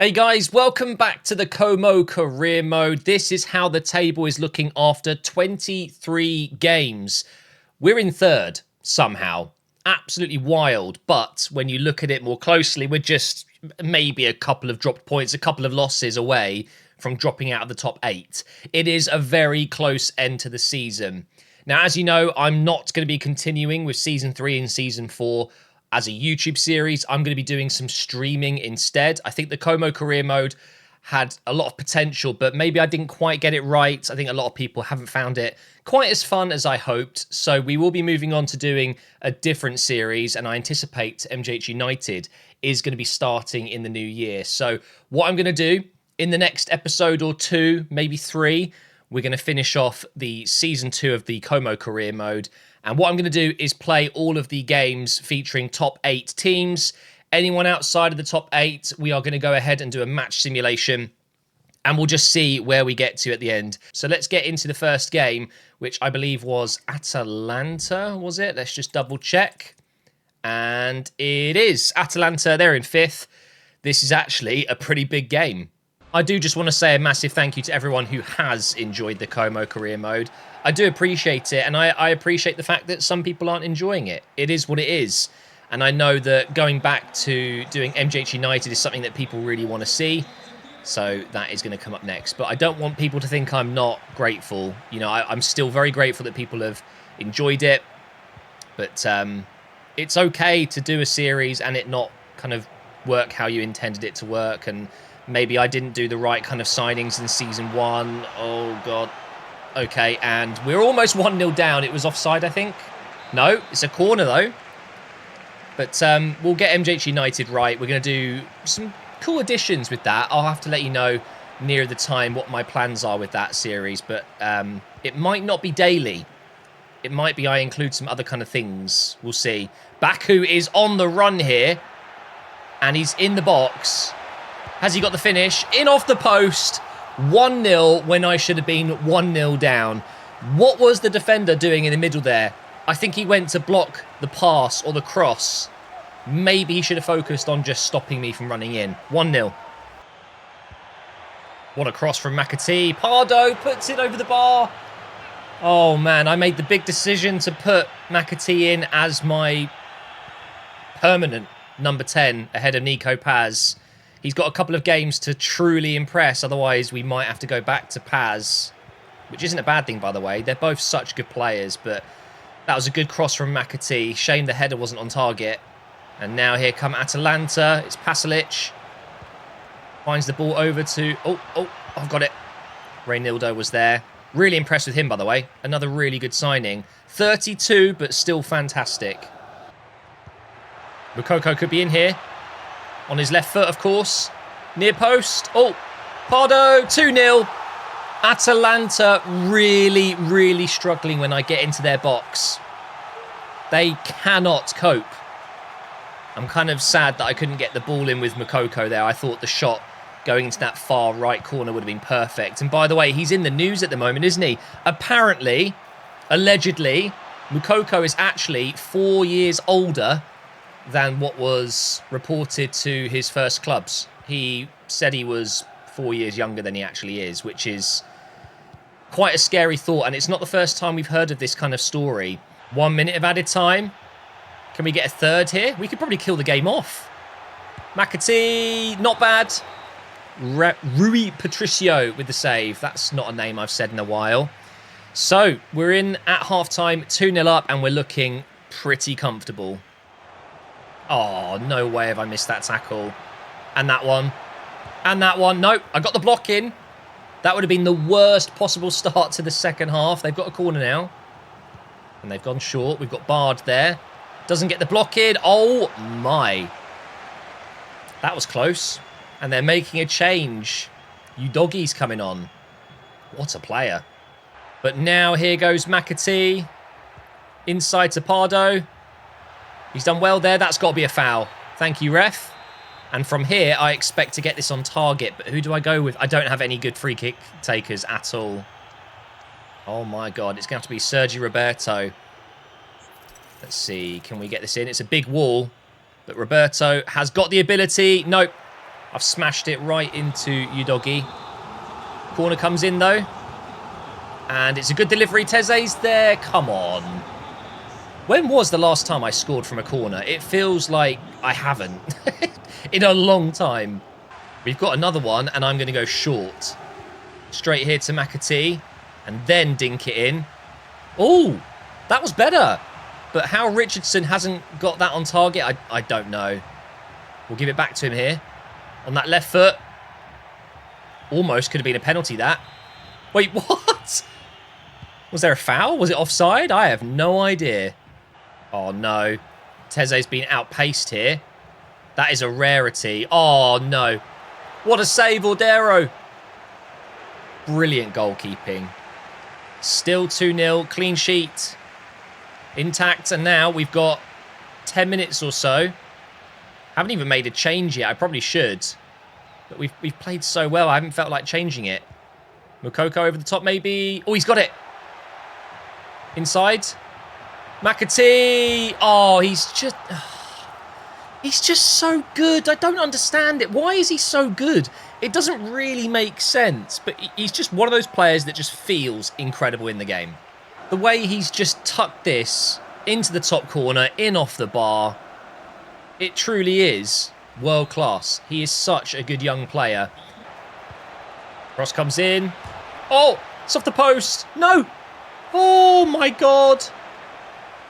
Hey guys, welcome back to the Como career mode. This is how the table is looking after 23 games. We're in third somehow. Absolutely wild. But when you look at it more closely, we're just maybe a couple of dropped points, a couple of losses away from dropping out of the top 8. It is a very close end to the season. Now, as you know, I'm not going to be continuing with Season 3 and Season 4 as a YouTube series. I'm going to be doing some streaming instead. I think the Como career mode had a lot of potential, but maybe I didn't quite get it right. I think a lot of people haven't found it quite as fun as I hoped. So we will be moving on to doing a different series, and I anticipate MJH United is going to be starting in the new year. So what I'm going to do in the next episode or 2, maybe 3, we're going to finish off the Season 2 of the Como career mode. And what I'm going to do is play all of the games featuring top 8 teams. Anyone outside of the top 8, we are going to go ahead and do a match simulation. And we'll just see where we get to at the end. So let's get into the first game, which I believe was Atalanta, was it? Let's just double check. And it is Atalanta. They're in 5th. This is actually a pretty big game. I do just want to say a massive thank you to everyone who has enjoyed the Como career mode. I do appreciate it, and I appreciate the fact that some people aren't enjoying it. It is what it is. And I know that going back to doing MJH United is something that people really want to see. So that is going to come up next. But I don't want people to think I'm not grateful. You know, I'm still very grateful that people have enjoyed it. But it's okay to do a series and it not kind of work how you intended it to work. And maybe I didn't do the right kind of signings in Season 1. Oh, God. Okay, and we're almost 1-0 down. It was offside, I think. No, it's a corner, though. But we'll get MJH United right. We're going to do some cool additions with that. I'll have to let you know near the time what my plans are with that series. But it might not be daily. It might be I include some other kind of things. We'll see. Baku is on the run here. And he's in the box. Has he got the finish? In off the post. 1-0 when I should have been 1-0 down. What was the defender doing in the middle there? I think he went to block the pass or the cross. Maybe he should have focused on just stopping me from running in. 1-0. What a cross from McAtee. Pardo puts it over the bar. Oh, man, I made the big decision to put McAtee in as my permanent number 10 ahead of Nico Paz. He's got a couple of games to truly impress. Otherwise, we might have to go back to Paz, which isn't a bad thing, by the way. They're both such good players, but that was a good cross from McAtee. Shame the header wasn't on target. And now here come Atalanta. It's Pasalic. Finds the ball over to... Oh, I've got it. Reynildo was there. Really impressed with him, by the way. Another really good signing. 32, but still fantastic. Mukoko could be in here. On his left foot, of course. Near post. Oh, Pardo, 2-0. Atalanta really, really struggling when I get into their box. They cannot cope. I'm kind of sad that I couldn't get the ball in with Mukoko there. I thought the shot going into that far right corner would have been perfect. And by the way, he's in the news at the moment, isn't he? Apparently, allegedly, Mukoko is actually 4 years older than what was reported to his first clubs. He said he was 4 years younger than he actually is, which is quite a scary thought. And it's not the first time we've heard of this kind of story. 1 minute of added time. Can we get a third here? We could probably kill the game off. McAtee, not bad. Rui Patricio with the save. That's not a name I've said in a while. So we're in at half-time, 2-0 up, and we're looking pretty comfortable. Oh, no way have I missed that tackle. And that one. And that one. Nope, I got the block in. That would have been the worst possible start to the second half. They've got a corner now. And they've gone short. We've got Bard there. Doesn't get the block in. Oh, my. That was close. And they're making a change. Udogi's coming on. What a player. But now here goes McAtee. Inside to Pardo. He's done well there. That's got to be a foul. Thank you, ref. And from here, I expect to get this on target. But who do I go with? I don't have any good free kick takers at all. Oh, my God. It's going to have to be Sergi Roberto. Let's see. Can we get this in? It's a big wall. But Roberto has got the ability. Nope. I've smashed it right into Udogi. Corner comes in, though. And it's a good delivery. Teze's there. Come on. When was the last time I scored from a corner? It feels like I haven't in a long time. We've got another one, and I'm going to go short. Straight here to McAtee, and then dink it in. Oh, that was better. But how Richardson hasn't got that on target, I don't know. We'll give it back to him here. On that left foot. Almost could have been a penalty, that. Wait, what? Was there a foul? Was it offside? I have no idea. Oh, no. Teze's been outpaced here. That is a rarity. Oh, no. What a save, Ordero. Brilliant goalkeeping. Still 2-0. Clean sheet. Intact. And now we've got 10 minutes or so. Haven't even made a change yet. I probably should. But we've played so well. I haven't felt like changing it. Mukoko over the top, maybe. Oh, he's got it. Inside. McAtee. Oh, he's just... He's just so good. I don't understand it. Why is he so good? It doesn't really make sense. But he's just one of those players that just feels incredible in the game. The way he's just tucked this into the top corner, in off the bar. It truly is world class. He is such a good young player. Cross comes in. Oh, it's off the post. No. Oh, my God.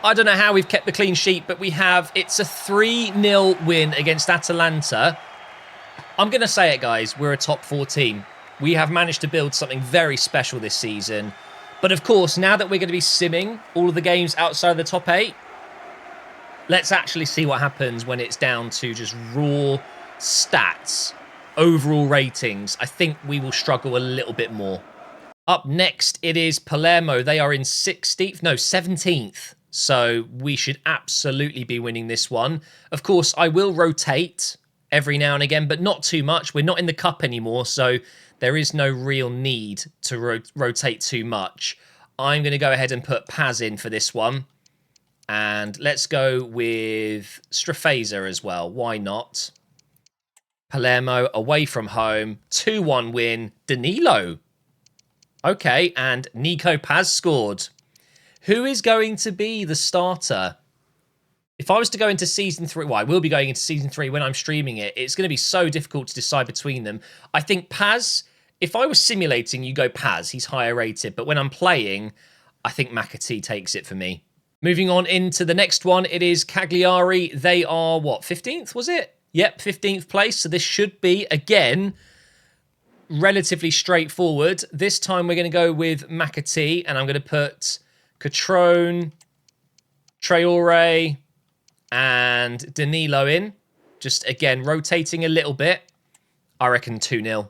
I don't know how we've kept the clean sheet, but we have. It's a 3-0 win against Atalanta. I'm going to say it, guys. We're a top 4 team. We have managed to build something very special this season. But, of course, now that we're going to be simming all of the games outside of the top 8, let's actually see what happens when it's down to just raw stats, overall ratings. I think we will struggle a little bit more. Up next, it is Palermo. They are in 16th, no, 17th. So we should absolutely be winning this one. Of course, I will rotate every now and again, but not too much. We're not in the cup anymore, so there is no real need to rotate too much. I'm going to go ahead and put Paz in for this one. And let's go with Strafeza as well. Why not? Palermo away from home. 2-1 win. Danilo. Okay, and Nico Paz scored. Who is going to be the starter? If I was to go into Season 3... Well, I will be going into Season 3 when I'm streaming it. It's going to be so difficult to decide between them. I think Paz... If I was simulating, you go Paz. He's higher rated. But when I'm playing, I think McAtee takes it for me. Moving on into the next one, it is Cagliari. They are, what, 15th, was it? Yep, 15th place. So this should be, again, relatively straightforward. This time we're going to go with McAtee, and I'm going to put Catrone, Traore, and Danilo in. Just, again, rotating a little bit. I reckon 2-0.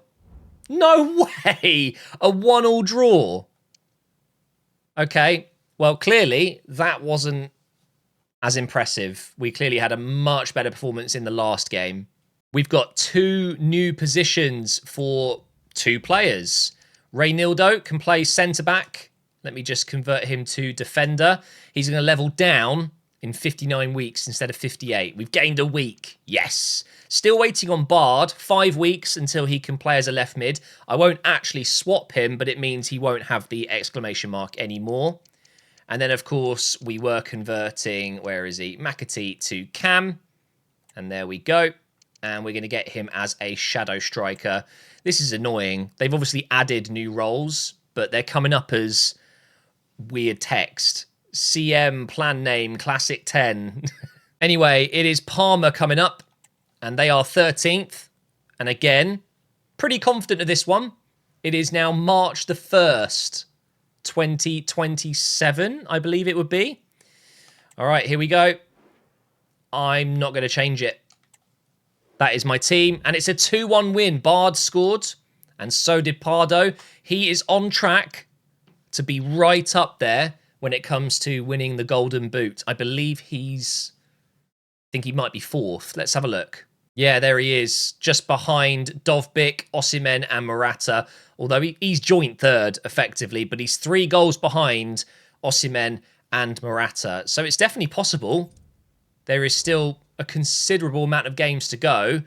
No way! A 1-1 draw. Okay. Well, clearly, that wasn't as impressive. We clearly had a much better performance in the last game. We've got 2 new positions for 2 players. Reynildo can play centre-back. Let me just convert him to defender. He's going to level down in 59 weeks instead of 58. We've gained a week. Yes. Still waiting on Bard. 5 weeks until he can play as a left mid. I won't actually swap him, but it means he won't have the exclamation mark anymore. And then, of course, we were converting, where is he? McAtee to Cam. And there we go. And we're going to get him as a shadow striker. This is annoying. They've obviously added new roles, but they're coming up as weird text. CM, plan name, classic 10. Anyway, it is Parma coming up, and they are 13th. And again, pretty confident of this one. It is now March the 1st. 2027, I believe it would be. All right, here we go. I'm not going to change it. That is my team. And it's a 2-1 win. Bard scored. And so did Pardo. He is on track to be right up there when it comes to winning the Golden Boot. I believe I think he might be 4th. Let's have a look. Yeah, there he is. Just behind Dovbyk, Osimhen and Morata. Although he's joint 3rd, effectively. But he's 3 goals behind Osimhen and Morata. So it's definitely possible. There is still a considerable amount of games to go.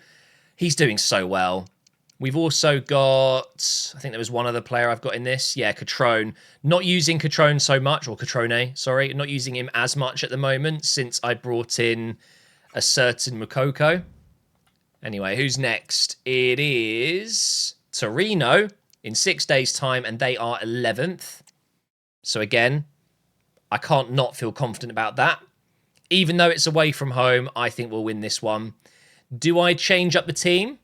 He's doing so well. We've also got, I think there was one other player I've got in this. Yeah, Catrone. Not using Catrone so much, or Catrone, sorry. Not using him as much at the moment since I brought in a certain Moukoko. Anyway, who's next? It is Torino in 6 days' time, and they are 11th. So again, I can't not feel confident about that. Even though it's away from home, I think we'll win this one. Do I change up the team?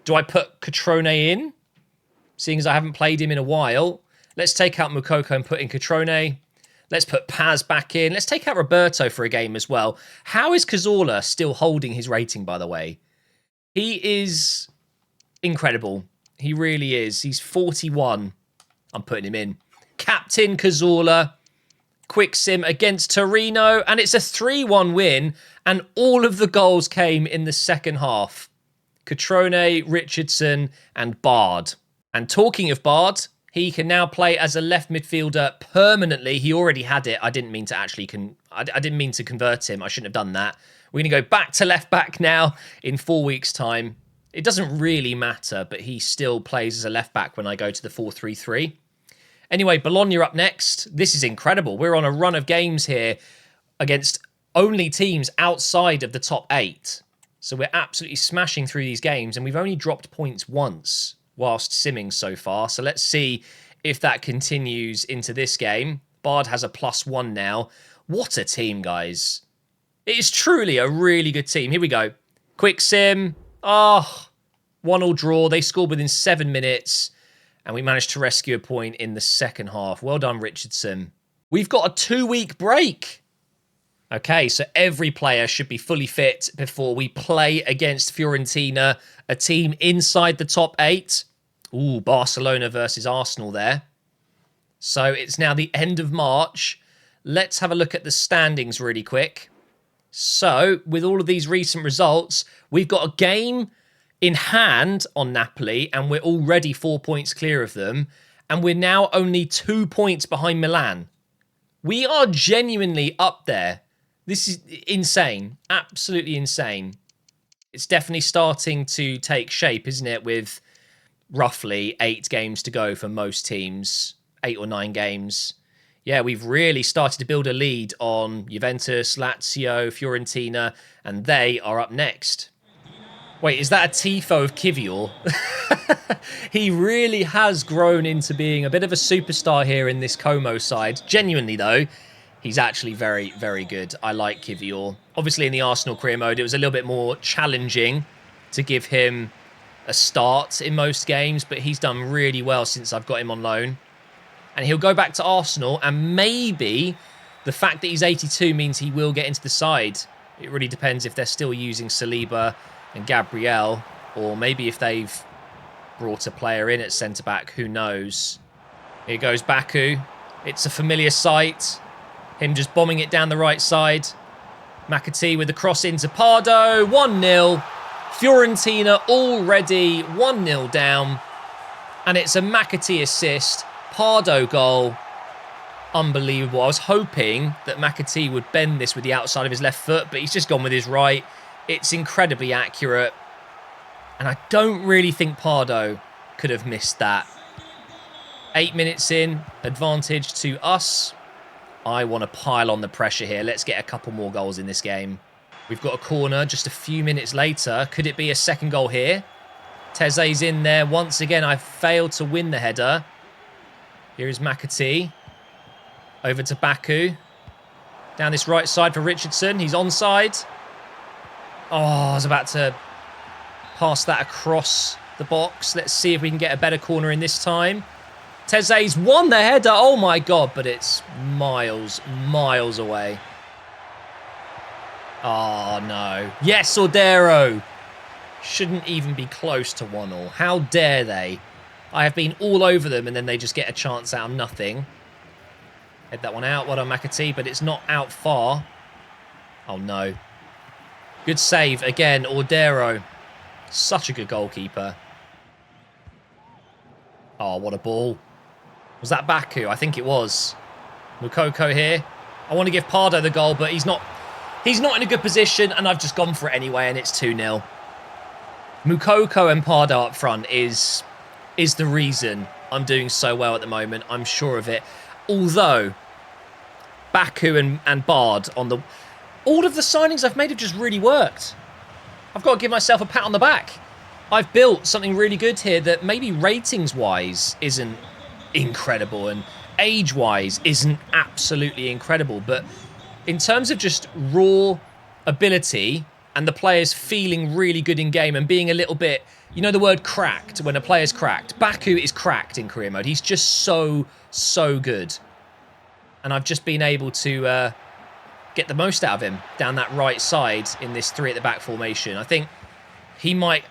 Do I put Catrone in? Seeing as I haven't played him in a while. Let's take out Moukoko and put in Catrone. Let's put Paz back in. Let's take out Roberto for a game as well. How is Cazorla still holding his rating, by the way? He is incredible. He really is. He's 41. I'm putting him in. Captain Cazorla. Quick sim against Torino. And it's a 3-1 win. And all of the goals came in the second half. Catrone, Richardson, and Bard. And talking of Bard, he can now play as a left midfielder permanently. He already had it. I didn't mean to actually I didn't mean to convert him. I shouldn't have done that. We're going to go back to left back now in 4 weeks' time. It doesn't really matter, but he still plays as a left back when I go to the 4-3-3. Anyway, Bologna up next. This is incredible. We're on a run of games here against only teams outside of the top 8. So we're absolutely smashing through these games, and we've only dropped points once whilst simming so far. So let's see if that continues into this game. Bard has a +1 now. What a team, guys. It is truly a really good team. Here we go. Quick sim. 1-1 draw. They scored within 7 minutes, and we managed to rescue a point in the second half. Well done, Richardson. We've got a 2-week break. Okay, so every player should be fully fit before we play against Fiorentina, a team inside the top 8. Ooh, Barcelona versus Arsenal there. So it's now the end of March. Let's have a look at the standings really quick. So, with all of these recent results, we've got a game in hand on Napoli, and we're already 4 points clear of them. And we're now only 2 points behind Milan. We are genuinely up there. This is insane. Absolutely insane. It's definitely starting to take shape, isn't it? With roughly 8 games to go for most teams. 8 or 9 games. Yeah, we've really started to build a lead on Juventus, Lazio, Fiorentina, and they are up next. Wait, is that a tifo of Kivior? He really has grown into being a bit of a superstar here in this Como side. Genuinely, though. He's actually very, very good. I like Kivior. Obviously, in the Arsenal career mode, it was a little bit more challenging to give him a start in most games, but he's done really well since I've got him on loan. And he'll go back to Arsenal, and maybe the fact that he's 82 means he will get into the side. It really depends if they're still using Saliba and Gabriel, or maybe if they've brought a player in at centre-back, who knows. Here goes Baku. It's a familiar sight. Him just bombing it down the right side. McAtee with the cross into Pardo. 1-0. Fiorentina already 1-0 down. And it's a McAtee assist. Pardo goal. Unbelievable. I was hoping that McAtee would bend this with the outside of his left foot, but he's just gone with his right. It's incredibly accurate. And I don't really think Pardo could have missed that. 8 minutes in. Advantage to us. I want to pile on the pressure here. Let's get a couple more goals in this game. We've got a corner just a few minutes later. Could it be a second goal here? Teze's in there. Once again, I failed to win the header. Here is McAtee. Over to Baku. Down this right side for Richardson. He's onside. Oh, I was about to pass that across the box. Let's see if we can get a better corner in this time. Teze's won the header. Oh my God, but it's miles, miles away. Oh no. Yes, Ordero. Shouldn't even be close to 1-1. How dare they? I have been all over them, and then they just get a chance out of nothing. Head that one out. Well done, McAtee, but it's not out far. Oh no. Good save again, Ordero. Such a good goalkeeper. Oh, what a ball. Was that Baku? I think it was. Moukoko here. I want to give Pardo the goal, but he's not in a good position, and I've just gone for it anyway, and it's 2-0. Mukoko and Pardo up front is the reason I'm doing so well at the moment. I'm sure of it. Although, Baku and Bard on the... All of the signings I've made have just really worked. I've got to give myself a pat on the back. I've built something really good here that maybe ratings-wise isn't incredible and age-wise isn't absolutely incredible. But in terms of just raw ability and the players feeling really good in game and being a little bit... You know the word cracked, when a player's cracked? Baku is cracked in career mode. He's just so good. And I've just been able to get the most out of him down that right side in this 3 at the back formation. I think he might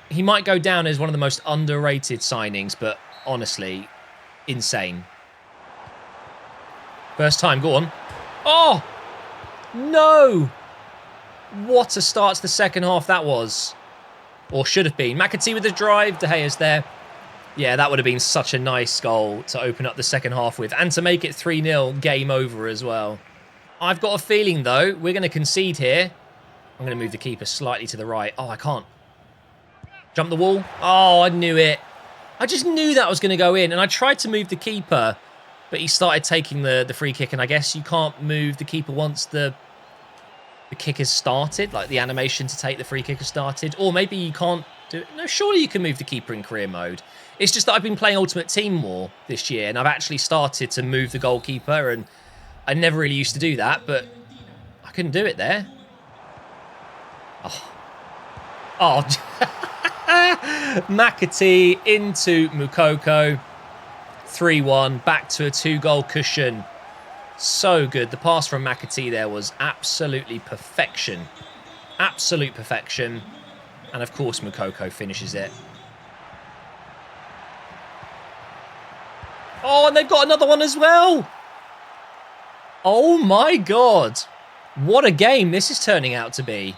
go down as one of the most underrated signings, but honestly, insane. First time, go on. Oh! No! What a start to the second half that was. Or should have been. McAtee with the drive. De Gea's there. Yeah, that would have been such a nice goal to open up the second half with. And to make it 3-0, game over as well. I've got a feeling, though, we're going to concede here. I'm going to move the keeper slightly to the right. Oh, I can't. Jump the wall. Oh, I knew it. I just knew that was going to go in. And I tried to move the keeper, but he started taking the free kick. And I guess you can't move the keeper once the kick has started, like the animation to take the free kick has started. Or maybe you can't do it. No, surely you can move the keeper in career mode. It's just that I've been playing Ultimate Team more this year, and I've actually started to move the goalkeeper, and I never really used to do that, but I couldn't do it there. Oh. McAtee into Mukoko. 3-1, back to a 2-goal cushion. So good. The pass from McAtee there was absolutely perfection. Absolute perfection. And of course, Mukoko finishes it. Oh, and they've got another one as well. Oh my God. What a game this is turning out to be.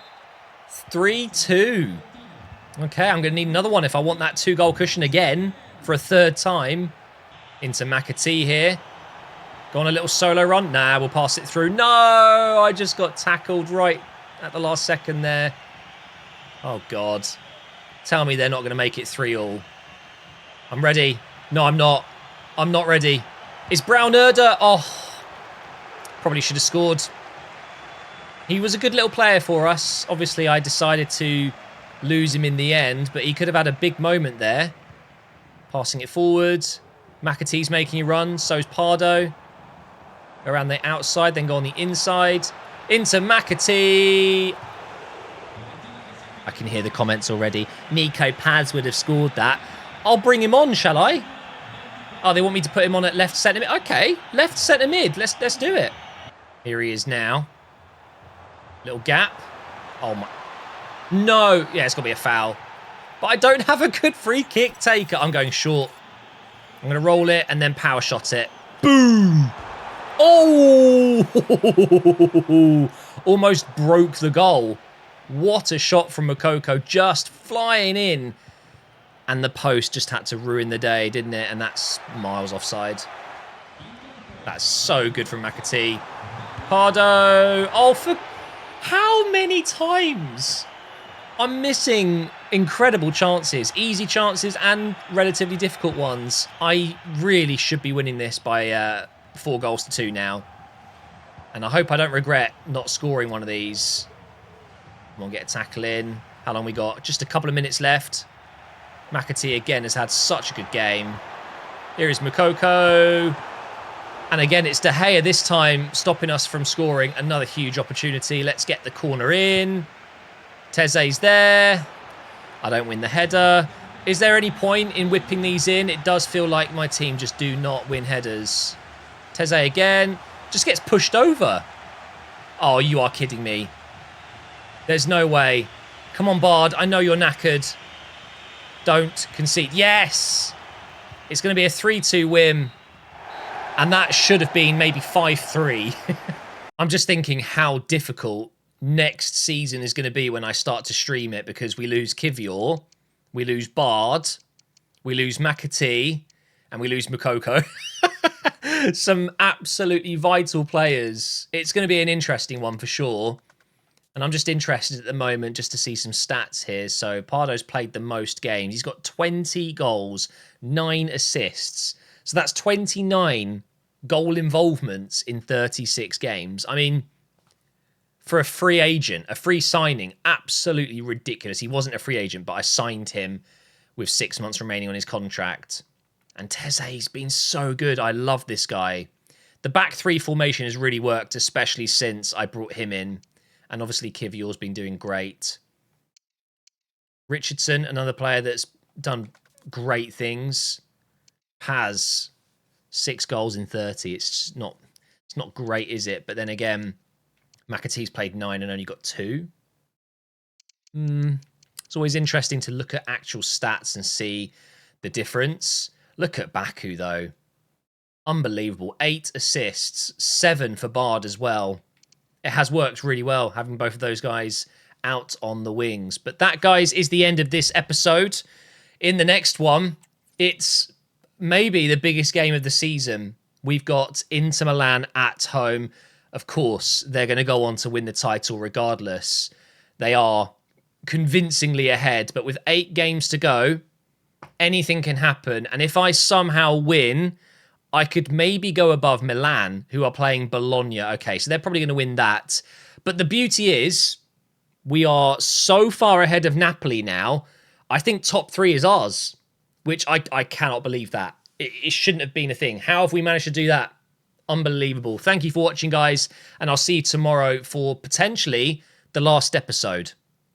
3-2. Okay, I'm going to need another one if I want that 2-goal cushion again for a third time. Into McAtee here. Go on a little solo run. Nah, we'll pass it through. No, I just got tackled right at the last second there. Oh, God. Tell me they're not going to make it 3-3. I'm ready. No, I'm not. I'm not ready. Is Brown Erda? Oh, probably should have scored. He was a good little player for us. Obviously, I decided to lose him in the end, but he could have had a big moment there. Passing it forward. McAtee's making a run. So's Pardo. Around the outside, then go on the inside. Into McAtee. I can hear the comments already. Nico Paz would have scored that. I'll bring him on, shall I? Oh, they want me to put him on at left centre mid. Okay, left centre mid. Let's do it. Here he is now. Little gap. Oh my. No. Yeah, it's got to be a foul. But I don't have a good free kick taker. I'm going short. I'm going to roll it and then power shot it. Boom. Oh! Almost broke the goal. What a shot from Mukoko, just flying in. And the post just had to ruin the day, didn't it? And that's miles offside. That's so good from McAtee. Pardo. Oh, for how many times? I'm missing incredible chances. Easy chances and relatively difficult ones. I really should be winning this by 4-2 now. And I hope I don't regret not scoring one of these. Come on, get a tackle in. How long we got? Just a couple of minutes left. McAtee again has had such a good game. Here is Mukoko. And again, it's De Gea this time stopping us from scoring. Another huge opportunity. Let's get the corner in. Teze's there. I don't win the header. Is there any point in whipping these in? It does feel like my team just do not win headers. Teze again. Just gets pushed over. Oh, you are kidding me. There's no way. Come on, Bard. I know you're knackered. Don't concede. Yes! It's going to be a 3-2 win. And that should have been maybe 5-3. I'm just thinking how difficult next season is going to be when I start to stream it, because we lose Kivior, we lose Bard, we lose McAtee, and we lose Mukoko. Some absolutely vital players. It's going to be an interesting one for sure. And I'm just interested at the moment just to see some stats here. So Pardo's played the most games. He's got 20 goals, 9 assists. So that's 29 goal involvements in 36 games. I mean, for a free agent, a free signing, absolutely ridiculous. He wasn't a free agent, but I signed him with 6 months remaining on his contract. And Teze's been so good. I love this guy. The back three formation has really worked, especially since I brought him in. And obviously, Kivior's been doing great. Richardson, another player that's done great things, has 6 goals in 30. It's not great, is it? But then again, McAtee's played 9 and only got 2. It's always interesting to look at actual stats and see the difference. Look at Baku, though. Unbelievable. 8 assists, 7 for Bard as well. It has worked really well having both of those guys out on the wings. But that, guys, is the end of this episode. In the next one, it's maybe the biggest game of the season. We've got Inter Milan at home. Of course, they're going to go on to win the title regardless. They are convincingly ahead, but with 8 games to go, anything can happen. And if I somehow win, I could maybe go above Milan, who are playing Bologna. Okay, so they're probably going to win that. But the beauty is, we are so far ahead of Napoli now. I think top 3 is ours, which I cannot believe that. It shouldn't have been a thing. How have we managed to do that? Unbelievable. Thank you for watching, guys, and I'll see you tomorrow for potentially the last episode.